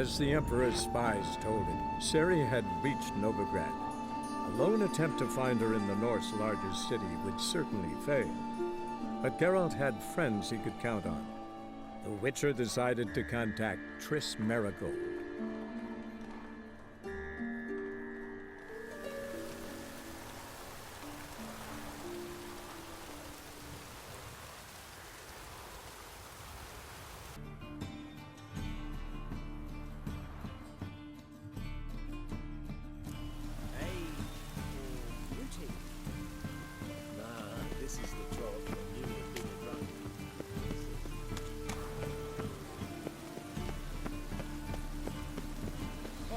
As the Emperor's spies told him, Ciri had reached Novigrad. A lone attempt to find her in the North's largest city would certainly fail. But Geralt had friends he could count on. The Witcher decided to contact Triss Merigold.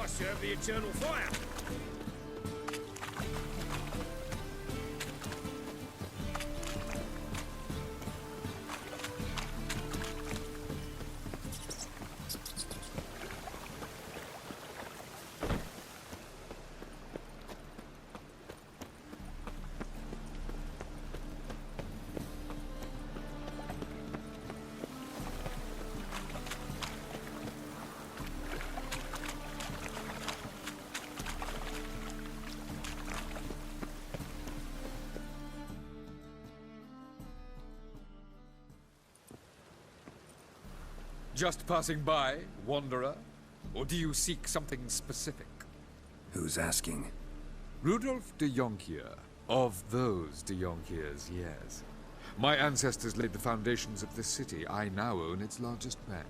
Serve the eternal fire! Just passing by, wanderer? Or do you seek something specific? Who's asking? Rudolf de Jonkier. Of those de Jonkiers, yes. My ancestors laid the foundations of this city. I now own its largest bank.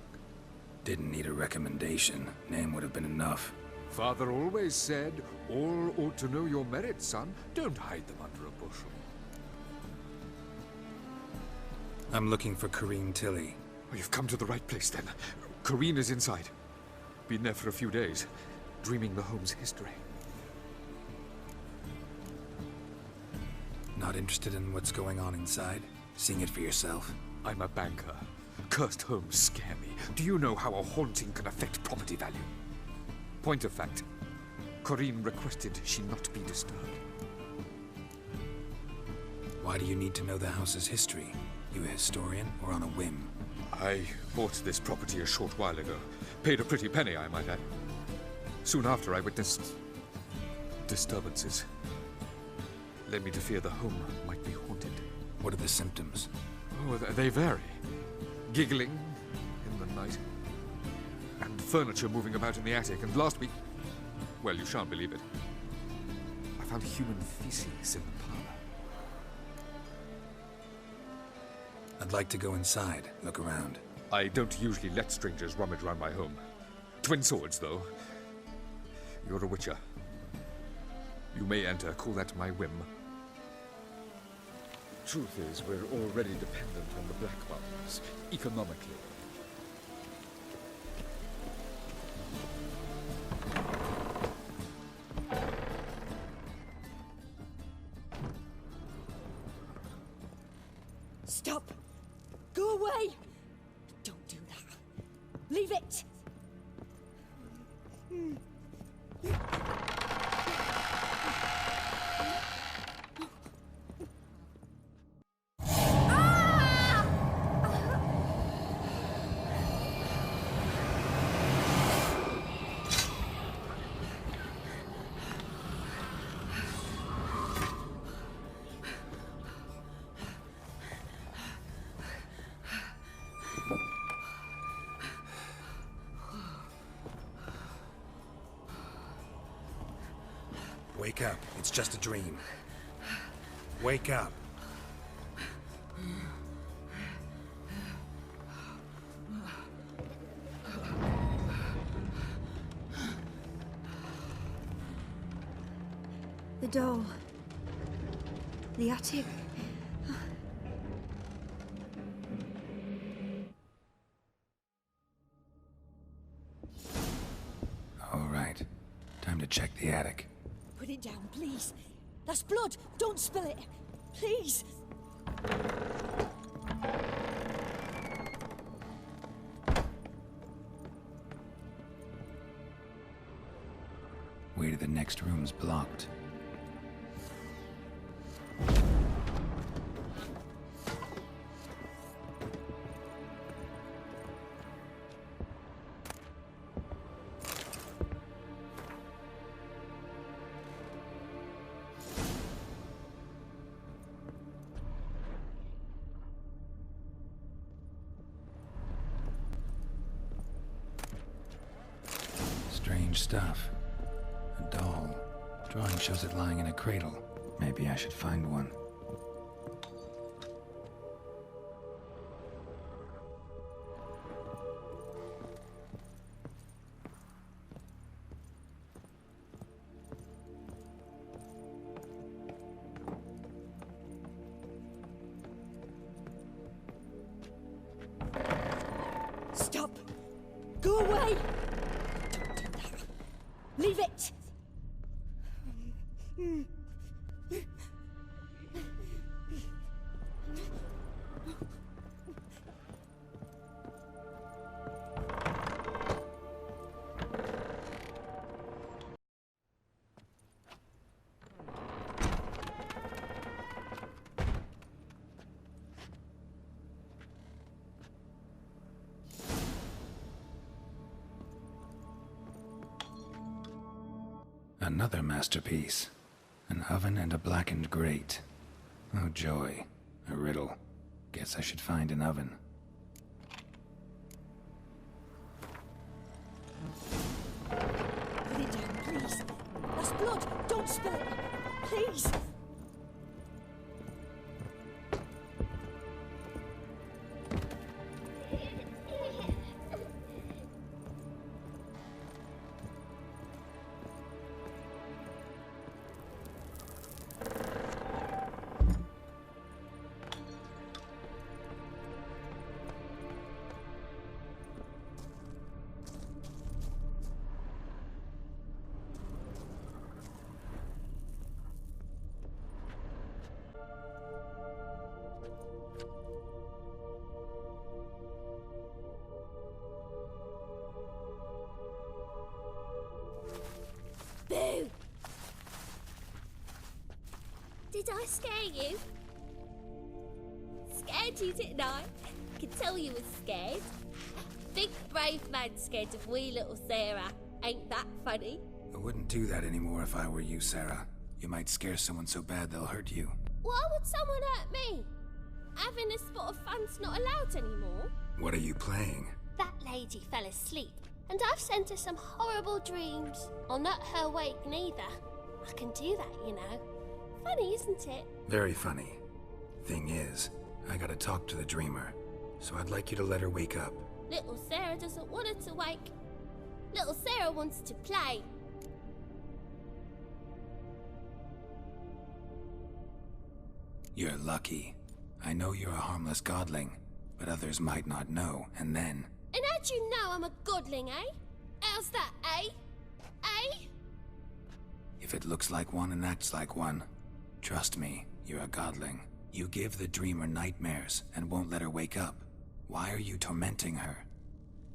Didn't need a recommendation. Name would have been enough. Father always said, all ought to know your merits, son. Don't hide them under a bushel. I'm looking for Ciri Tilly. Oh, you've come to the right place, then. Corrine is inside. Been there for a few days, dreaming the home's history. Not interested in what's going on inside? Seeing it for yourself? I'm a banker. Cursed homes scare me. Do you know how a haunting can affect property value? Point of fact, Corrine requested she not be disturbed. Why do you need to know the house's history? You a historian, or on a whim? I bought this property a short while ago. Paid a pretty penny, I might add. Soon after, I witnessed disturbances. Led me to fear the home might be haunted. What are the symptoms? Oh, they vary. Giggling in the night. And furniture moving about in the attic. And last week, well, you shan't believe it, I found human feces in the parlor. I'd like to go inside, look around. I don't usually let strangers rummage around my home. Twin swords, though. You're a witcher. You may enter, call that my whim. Truth is, we're already dependent on the Black Mountains, economically. Stop! Go away! Don't do that. Leave it! Wake up. It's just a dream. Wake up. The doll. The attic. All right. Time to check the attic. Put it down, please. That's blood. Don't spill it. Please. Way to the next room's blocked. stuff. A doll. Drawing shows it lying in a cradle. Maybe I should find one. Stop! Go away! Don't do that. Leave it! Another masterpiece. An oven and a blackened grate. Oh joy. A riddle. Guess I should find an oven. Put it down, please. That's blood. Don't spill it. Please. Boo! Did I scare you? Scared you, didn't I? Can tell you was scared. Big brave man scared of wee little Sarah. Ain't that funny? I wouldn't do that anymore if I were you, Sarah. You might scare someone so bad they'll hurt you. Why would someone hurt me? Having a spot of fun's not allowed anymore. What are you playing? That lady fell asleep, and I've sent her some horrible dreams. I'll not her wake neither. I can do that, you know. Funny, isn't it? Very funny. Thing is, I gotta talk to the dreamer, so I'd like you to let her wake up. Little Sarah doesn't want her to wake. Little Sarah wants to play. You're lucky. I know you're a harmless godling, but others might not know, and then... And how'd you know I'm a godling, eh? How's that, eh? Eh? If it looks like one and acts like one, trust me, you're a godling. You give the dreamer nightmares and won't let her wake up. Why are you tormenting her?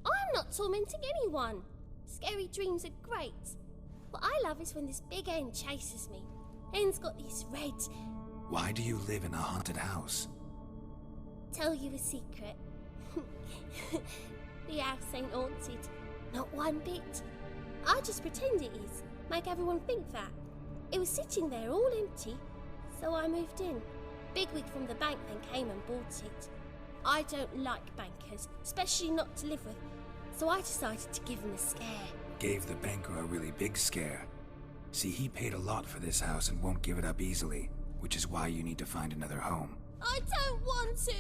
I'm not tormenting anyone. Scary dreams are great. What I love is when this big hen chases me. Hen's got these red... Why do you live in a haunted house? Tell you a secret. The house ain't haunted. Not one bit. I just pretend it is. Make everyone think that. It was sitting there all empty, so I moved in. Bigwig from the bank then came and bought it. I don't like bankers, especially not to live with, so I decided to give him a scare. Gave the banker a really big scare. See, he paid a lot for this house and won't give it up easily, which is why you need to find another home. I don't want to!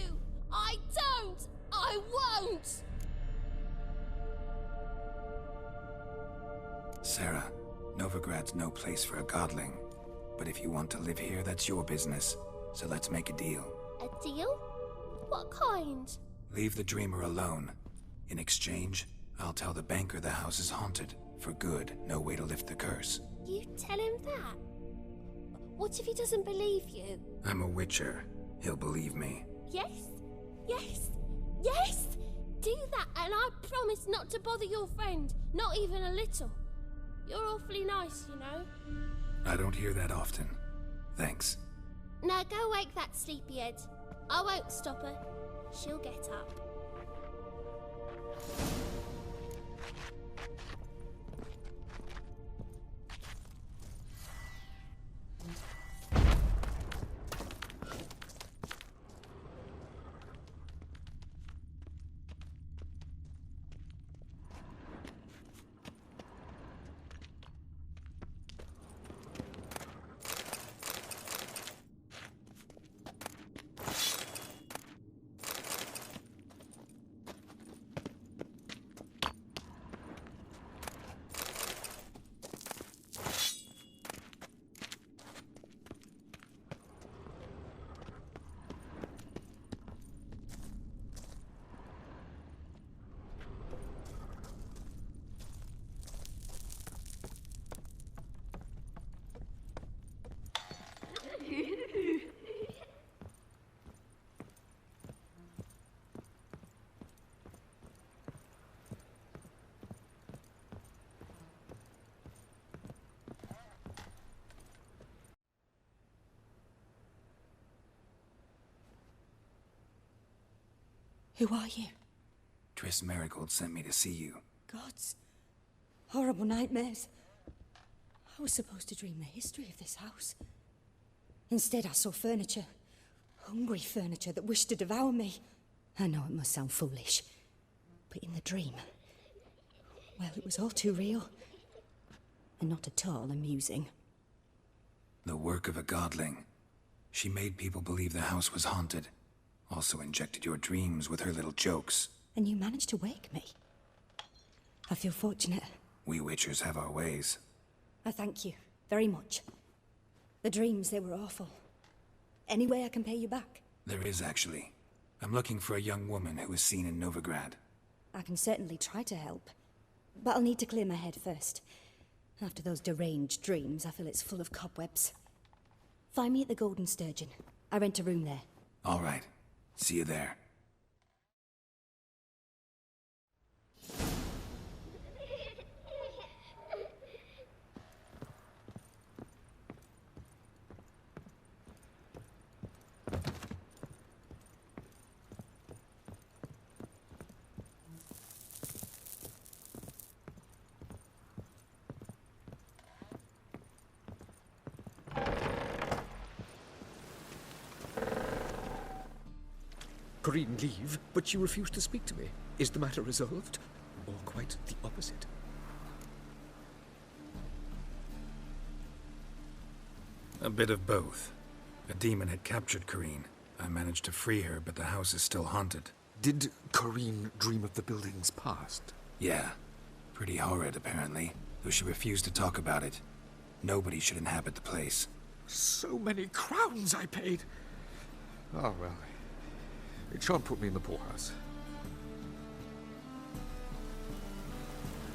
I don't! I won't! Sarah, Novigrad's no place for a godling. But if you want to live here, that's your business. So let's make a deal. A deal? What kind? Leave the dreamer alone. In exchange, I'll tell the banker the house is haunted. For good, no way to lift the curse. You tell him that? What if he doesn't believe you? I'm a witcher. He'll believe me. Yes? Yes? Yes! Do that and I promise not to bother your friend. Not even a little. You're awfully nice, you know. I don't hear that often. Thanks. Now go wake that sleepyhead. I won't stop her. She'll get up. Who are you? Triss Marigold sent me to see you. Gods. Horrible nightmares. I was supposed to dream the history of this house. Instead, I saw furniture. Hungry furniture that wished to devour me. I know it must sound foolish, but in the dream, well, it was all too real. And not at all amusing. The work of a godling. She made people believe the house was haunted. Also injected your dreams with her little jokes. And you managed to wake me. I feel fortunate. We Witchers have our ways. I thank you very much. The dreams, they were awful. Any way I can pay you back? There is, actually. I'm looking for a young woman who was seen in Novigrad. I can certainly try to help. But I'll need to clear my head first. After those deranged dreams, I feel it's full of cobwebs. Find me at the Golden Sturgeon. I rent a room there. All right. See you there. Green leave, but you refuse to speak to me. Is the matter resolved? Or quite the opposite? A bit of both. A demon had captured Ciri. I managed to free her, but the house is still haunted. Did Ciri dream of the building's past? Yeah. Pretty horrid, apparently. Though she refused to talk about it. Nobody should inhabit the place. So many crowns I paid! Oh, well. It shan't put me in the poorhouse.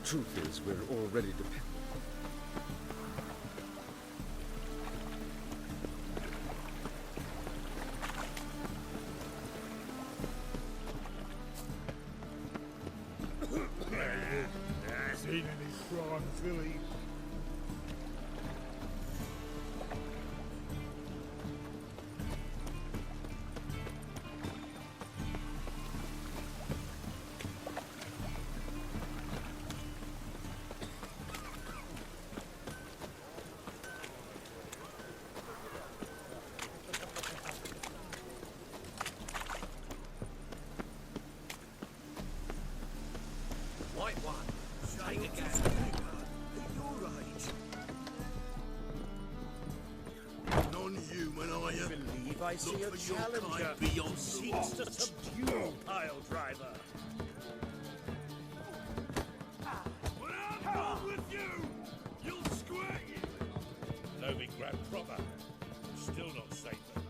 The truth is, we're already dependent. Seen any prawns, Billy? White one. Saying again. You're right. Non-human, are you? Believe I see a challenger. Beyond seeks to subdue pile driver. When I'm done with you, you'll squirt you. Novigrad proper. Still not safe enough.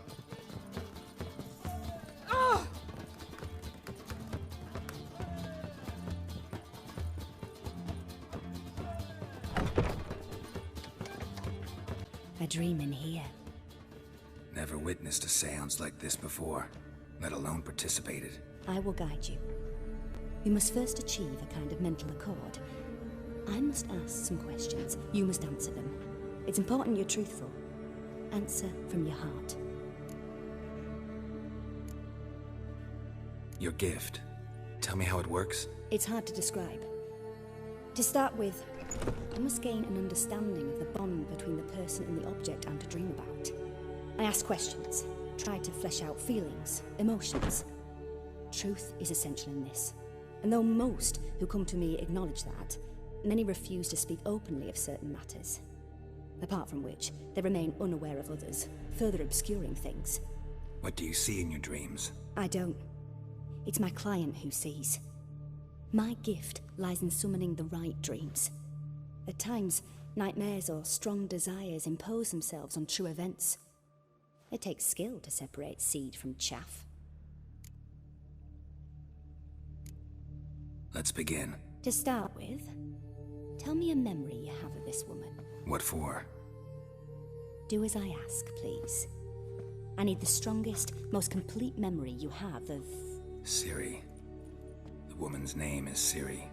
A dream in here. Never witnessed a seance like this before, let alone participated. I will guide you. We must first achieve a kind of mental accord. I must ask some questions. You must answer them. It's important you're truthful. Answer from your heart. Your gift. Tell me how it works. It's hard to describe. To start with, I must gain an understanding of the bond between the person and the object I'm to dream about. I ask questions, try to flesh out feelings, emotions. Truth is essential in this. And though most who come to me acknowledge that, many refuse to speak openly of certain matters. Apart from which, they remain unaware of others, further obscuring things. What do you see in your dreams? I don't. It's my client who sees. My gift lies in summoning the right dreams. At times, nightmares or strong desires impose themselves on true events. It takes skill to separate seed from chaff. Let's begin. To start with, tell me a memory you have of this woman. What for? Do as I ask, please. I need the strongest, most complete memory you have of... Ciri. The woman's name is Ciri.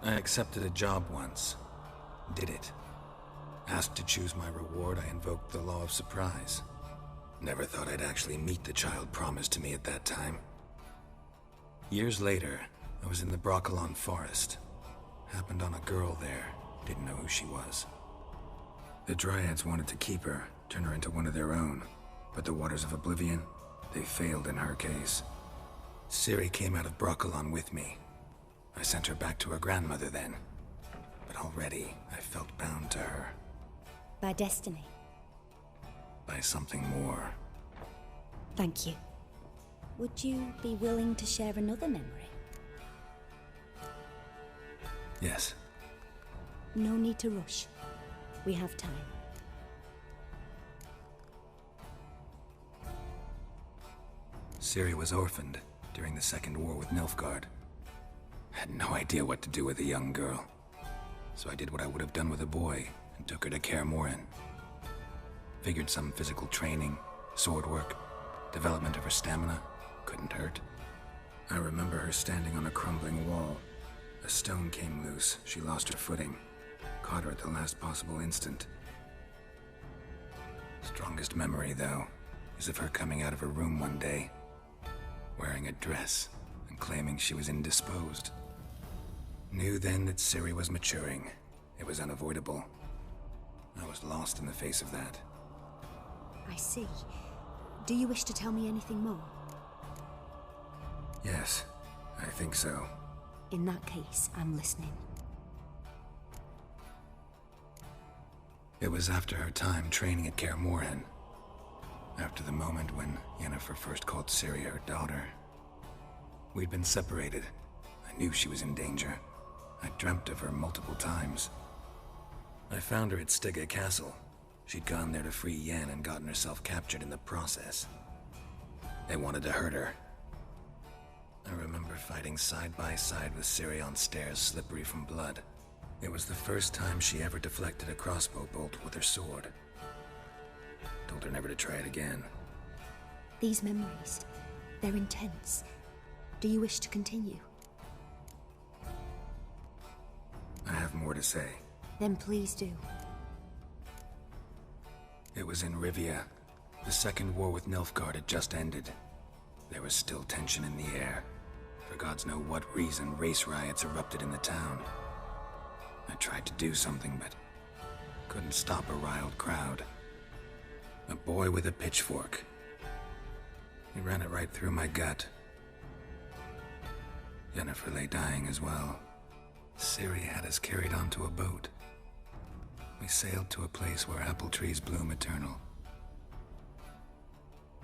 I accepted a job once. Did it. Asked to choose my reward, I invoked the law of surprise. Never thought I'd actually meet the child promised to me at that time. Years later, I was in the Broccolon forest. Happened on a girl there. Didn't know who she was. The Dryads wanted to keep her, turn her into one of their own. But the Waters of Oblivion, they failed in her case. Ciri came out of Broccolon with me. I sent her back to her grandmother then. But already, I felt bound to her. By destiny. By something more. Thank you. Would you be willing to share another memory? Yes. No need to rush. We have time. Ciri was orphaned during the Second War with Nilfgaard. Had no idea what to do with a young girl. So I did what I would have done with a boy and took her to Kaer Morhen. Figured some physical training, sword work, development of her stamina couldn't hurt. I remember her standing on a crumbling wall. A stone came loose, she lost her footing. Caught her at the last possible instant. Strongest memory, though, is of her coming out of her room one day, wearing a dress and claiming she was indisposed. Knew then that Ciri was maturing. It was unavoidable. I was lost in the face of that. I see. Do you wish to tell me anything more? Yes, I think so. In that case, I'm listening. It was after her time training at Kaer Morhen. After the moment when Yennefer first called Ciri her daughter. We'd been separated. I knew she was in danger. I dreamt of her multiple times. I found her at Stygga Castle. She'd gone there to free Yen and gotten herself captured in the process. They wanted to hurt her. I remember fighting side by side with Ciri on stairs slippery from blood. It was the first time she ever deflected a crossbow bolt with her sword. Told her never to try it again. These memories, they're intense. Do you wish to continue? I have more to say. Then please do. It was in Rivia. The Second War with Nilfgaard had just ended. There was still tension in the air. For gods know what reason, race riots erupted in the town. I tried to do something, but couldn't stop a riled crowd. A boy with a pitchfork. He ran it right through my gut. Yennefer lay dying as well. Ciri had us carried onto a boat. We sailed to a place where apple trees bloom eternal.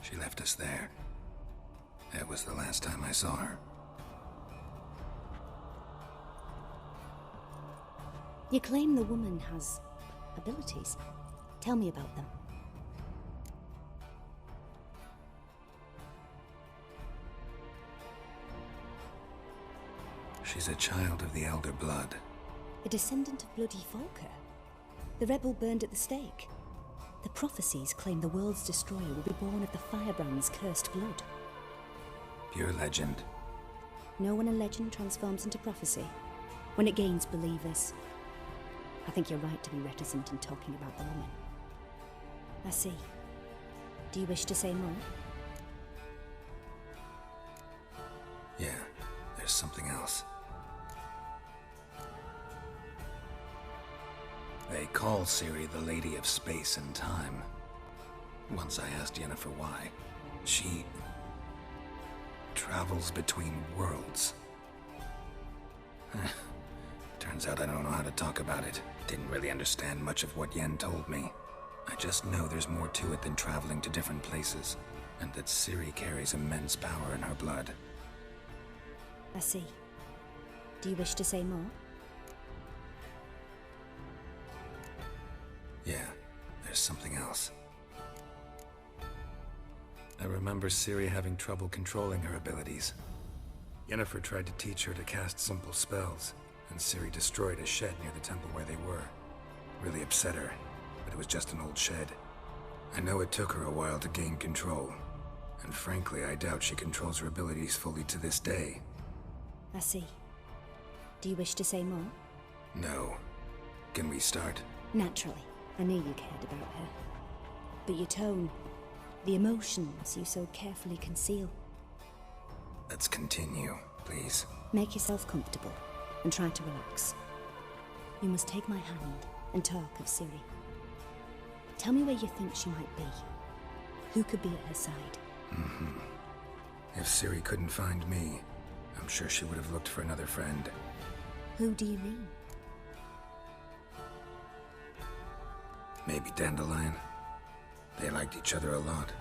She left us there. That was the last time I saw her. You claim the woman has abilities. Tell me about them. She's a child of the Elder Blood. A descendant of bloody Volker. The rebel burned at the stake. The prophecies claim the world's destroyer will be born of the Firebrand's cursed blood. Pure legend. Know when a legend transforms into prophecy? When it gains believers. I think you're right to be reticent in talking about the woman. I see. Do you wish to say more? Yeah, there's something else. They call Ciri the Lady of Space and Time. Once I asked Yennefer why. She travels between worlds. Turns out I don't know how to talk about it. Didn't really understand much of what Yen told me. I just know there's more to it than traveling to different places, and that Ciri carries immense power in her blood. I see. Do you wish to say more? Yeah, there's something else. I remember Ciri having trouble controlling her abilities. Yennefer tried to teach her to cast simple spells, and Ciri destroyed a shed near the temple where they were. Really upset her, but it was just an old shed. I know it took her a while to gain control, and frankly, I doubt she controls her abilities fully to this day. I see. Do you wish to say more? No. Can we start? Naturally. I knew you cared about her. But your tone, the emotions you so carefully conceal. Let's continue, please. Make yourself comfortable and try to relax. You must take my hand and talk of Ciri. Tell me where you think she might be. Who could be at her side? If Ciri couldn't find me, I'm sure she would have looked for another friend. Who do you mean? Maybe Dandelion. They liked each other a lot.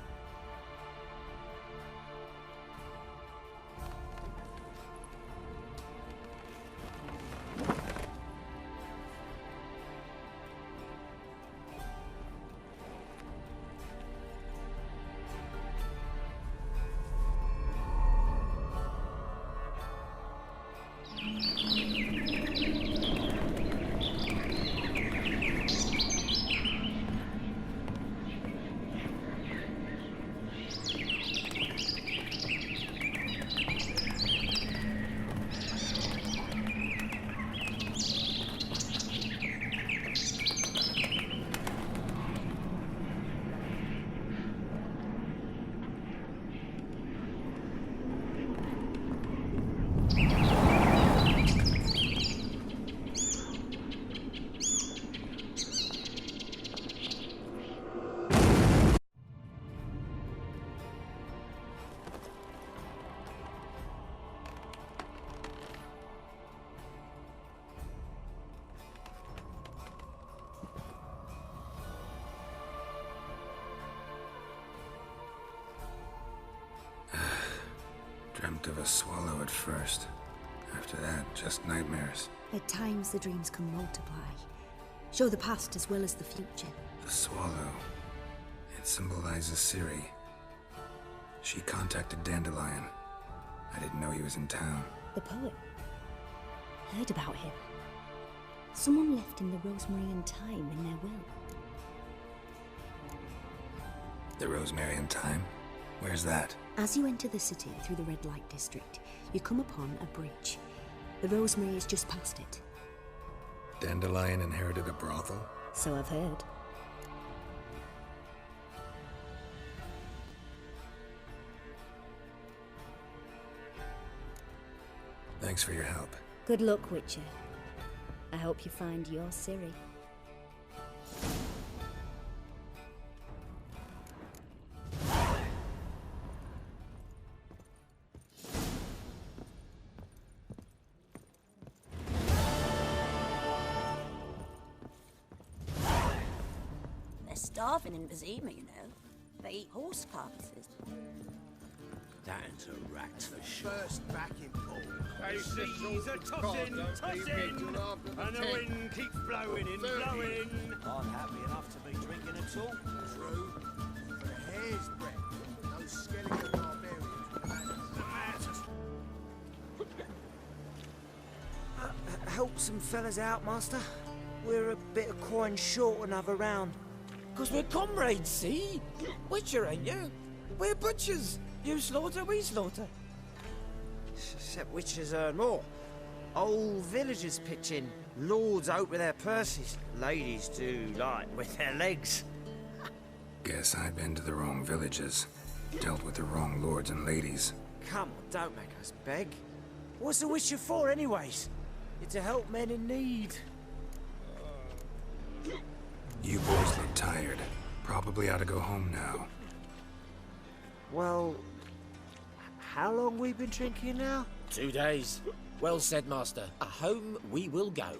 Dreamt of a swallow at first. After that, just nightmares. At times the dreams can multiply. Show the past as well as the future. The swallow. It symbolizes Ciri. She contacted Dandelion. I didn't know he was in town. The poet. Heard about him. Someone left him the rosemary and thyme in their will. The Rosemary and Thyme? Where's that? As you enter the city through the red light district, you come upon a bridge. The rosemary is just past it. Dandelion inherited a brothel? So I've heard. Thanks for your help. Good luck, Witcher. I hope you find your Ciri. They're starving in Vizima, you know. They eat horse carcasses. That's a rat for sure. First back in ball. Hey, seas are tossing, and the wind keeps blowing and blowing. I'm happy enough to be drinking at all. True. For a hair's breadth, those skeleton barbarians. Help some fellas out, master. We're a bit of coin short another round. 'Cause we're comrades, see? Witcher, ain't you? We're butchers. You slaughter, we slaughter. Except witchers earn more. Old villagers pitch in. Lords out with their purses. Ladies do like with their legs. Guess I've been to the wrong villages. Dealt with the wrong lords and ladies. Come on, don't make us beg. What's a witcher for, anyways? It's to help men in need. You boys look tired. Probably ought to go home now. Well, how long we been drinking now? 2 days. Well said, master. Home we will go.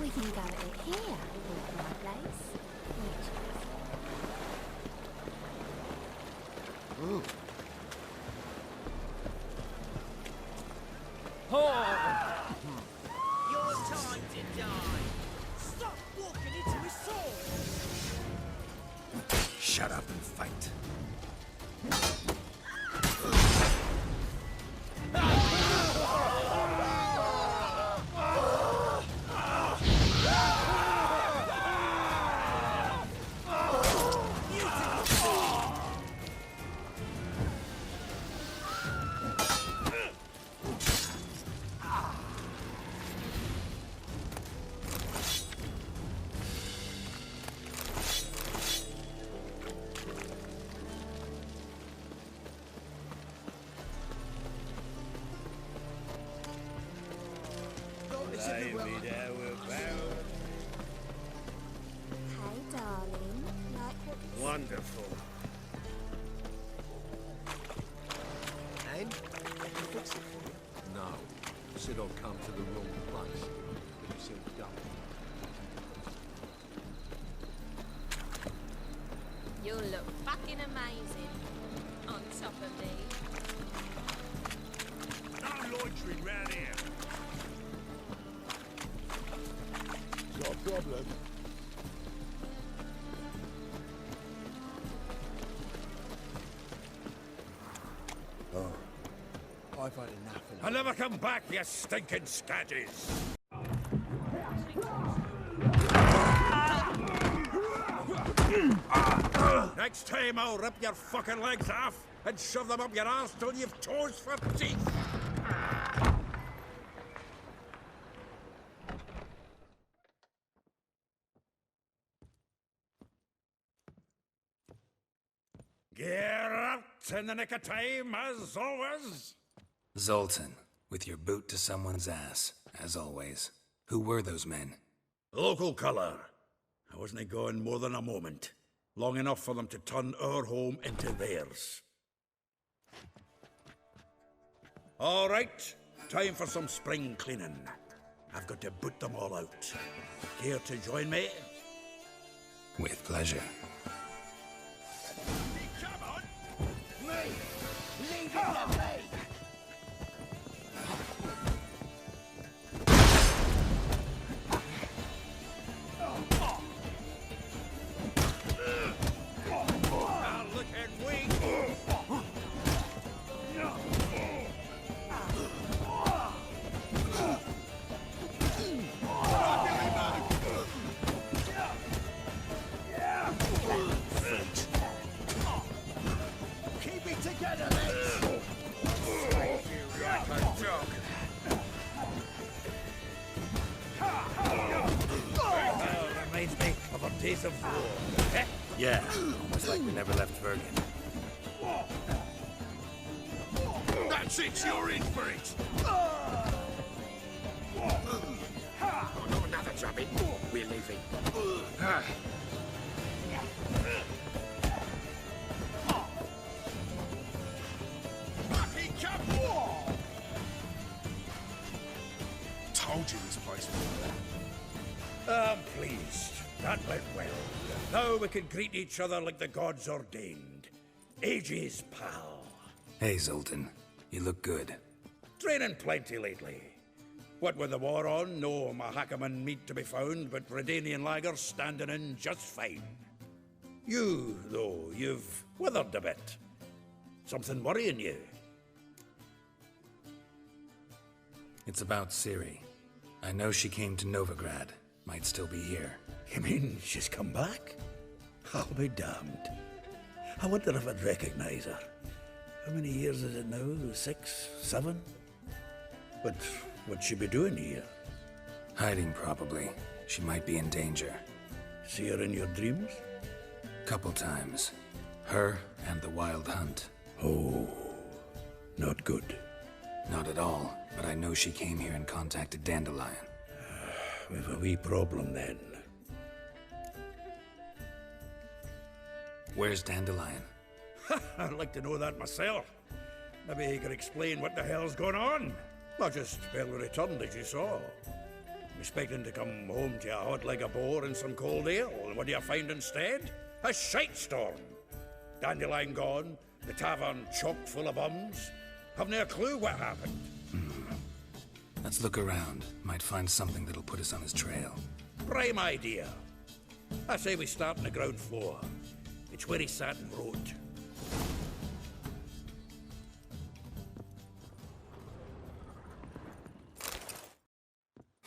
We can go at it here, my place. Your time to die. Stop walking into his sword. Shut up and fight. Hey, darling. Like what you Wonderful. And? Can you fix it for me? No. Said I'll come to the wrong place. But he said don't. You'll look fucking amazing on top of me. No loitering round here. Got a problem? I've had enough of I'll never come back, you stinking scadges. Next time I'll rip your fucking legs off and shove them up your ass till you've toes for teeth. Get out in the nick of time, as always. Zoltan, with your boot to someone's ass, as always. Who were those men? Local colour. I wasn't gone more than a moment. Long enough for them to turn our home into theirs. All right, time for some spring cleaning. I've got to boot them all out. Care to join me? With pleasure. Come on! me! Leave it to me! Now look at me! Keep it together, lads! Reminds me of our days of war. Eh? Yeah, almost like we never left Bergen. That's it, you're in for it! Oh, not another jobbing. We're leaving. Told you this place was I'm pleased. That went well. Now we can greet each other like the gods ordained. Ages, pal. Hey, Zoltan. You look good. Training plenty lately. What with the war on, no Mahakaman meat to be found, but Redanian lagers standing in just fine. You, though, you've withered a bit. Something worrying you? It's about Ciri. I know she came to Novigrad. Might still be here. You mean she's come back? I'll be damned. I wonder if I'd recognize her. How many years is it now? 6, 7? But what'd she be doing here? Hiding, probably. She might be in danger. See her in your dreams? Couple times. Her and the Wild Hunt. Oh, not good. Not at all, but I know she came here and contacted Dandelion. We've a wee problem then. Where's Dandelion? I'd like to know that myself. Maybe he could explain what the hell's going on. Not just barely returned, as you saw. Expecting to come home to a hot leg of boar and some cold ale, and what do you find instead? A shite storm. Dandelion gone, the tavern chock full of bums. Haven't a clue what happened. Let's look around. Might find something that'll put us on his trail. Prime idea. I say we start on the ground floor. It's where he sat and wrote.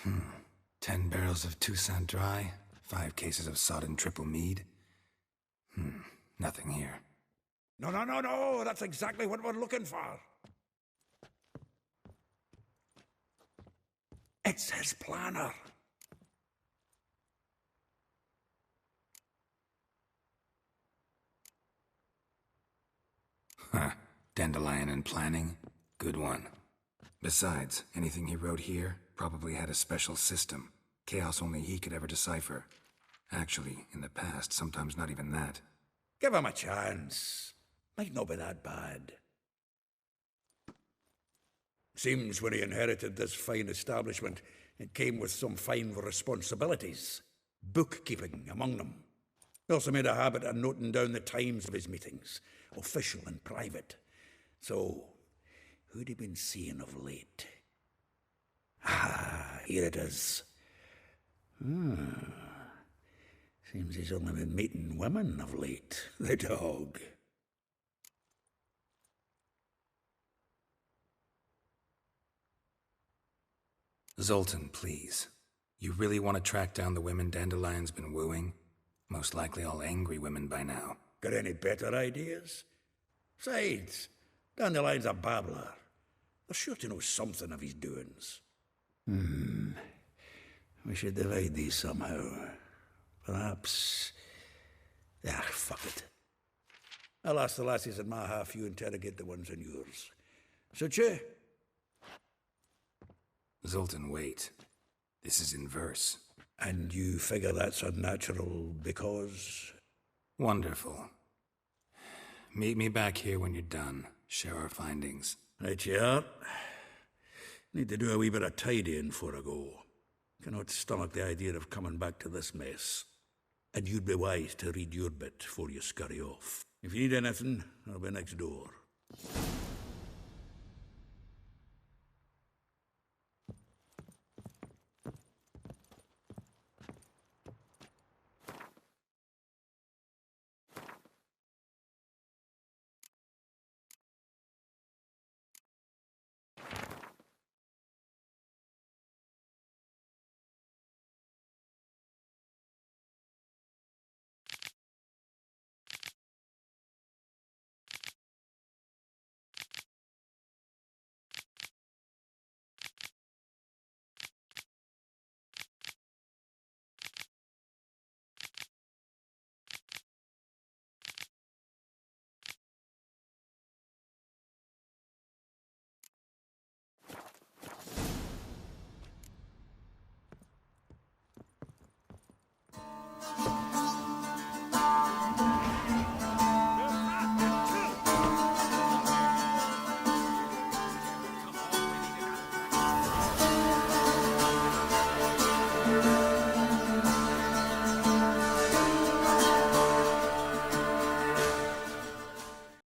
Hmm. 10 barrels of Toussaint Dry, 5 cases of sodden triple mead. Nothing here. No, that's exactly what we're looking for. It's his planner. Huh. Dandelion and planning? Good one. Besides, anything he wrote here? probably had a special system. Chaos only he could ever decipher. Actually, in the past, sometimes not even that. Give him a chance. Might not be that bad. Seems when he inherited this fine establishment, it came with some fine responsibilities. Bookkeeping among them. He also made a habit of noting down the times of his meetings, official and private. So, who'd he been seeing of late? Ah, here it is. Seems he's only been meeting women of late, the dog. Zoltan, please. You really want to track down the women Dandelion's been wooing? Most likely all angry women by now. Got any better ideas? Besides, Dandelion's a babbler. They're sure to know something of his doings. We should divide these somehow. Perhaps... fuck it. I'll ask the lassies in my half, you interrogate the ones in yours. Suit you? Zoltan, wait. This is in verse. And you figure that's unnatural because... Wonderful. Meet me back here when you're done. Share our findings. Right you are. Need to do a wee bit of tidying before I go. Cannot stomach the idea of coming back to this mess. And you'd be wise to read your bit before you scurry off. If you need anything, I'll be next door.